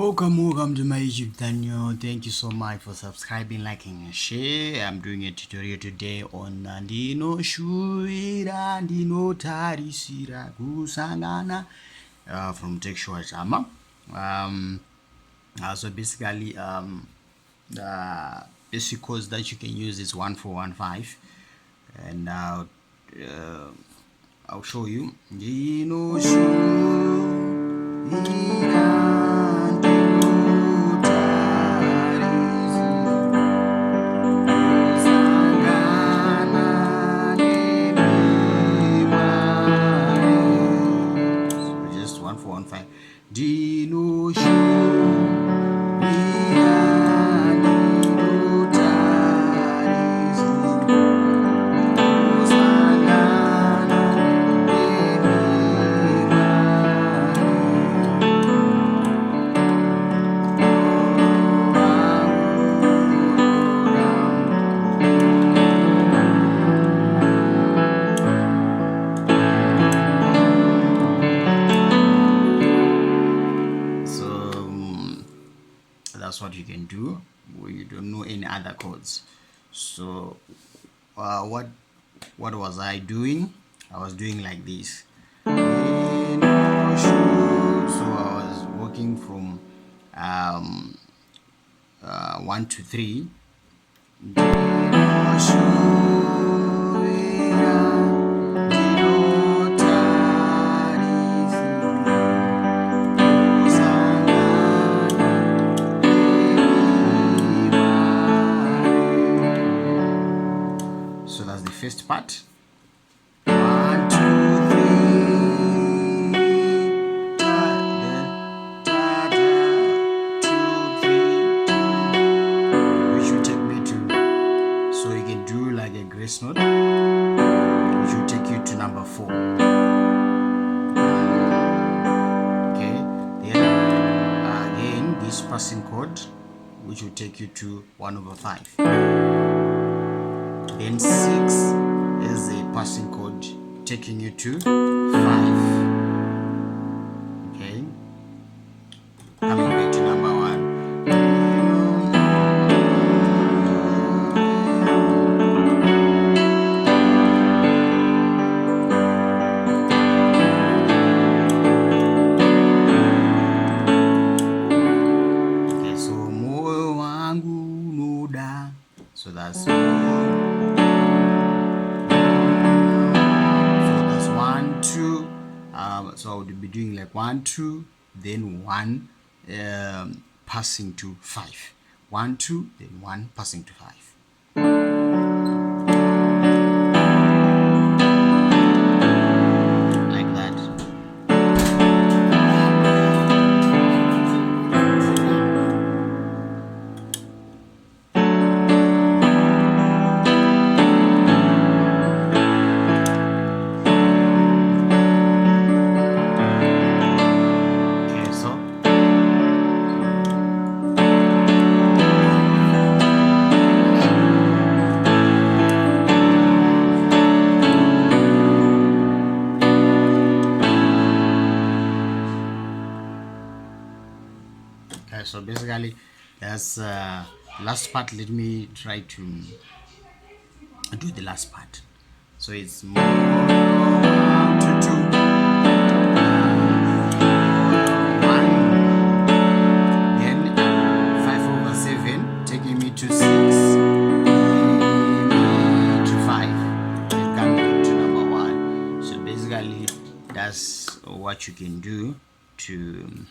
Welcome to my YouTube channel. Thank you so much for subscribing, liking, and share. I'm doing a tutorial today on Ndinoshuvira Takesure from Takesure. So basically, the basic codes that you can use is 1415, and I'll show you. Just 1415. That's what you can do when you don't know any other codes. So what was I doing? I was doing like this. So I was working from 1 to 3. So that's the first part. 1, 2, 3, da, 2, 3, which will take me to. So you can do like a grace note, which will take you to number 4. Okay. Then again this passing chord, which will take you to 1/5. Then 6 is a passing chord taking you to 5. Okay, coming back to number 1. Okay, so moyo wangu nuda. So that's so I would be doing like 1, 2, then 1 passing to 5. 1, 2, then 1 passing to 5. Like that. So basically that's last part. Let me try to do the last part. So it's more 1 to 2, 1, then 5/7 taking me to 6, to 5, and coming to number 1. So basically that's what you can do to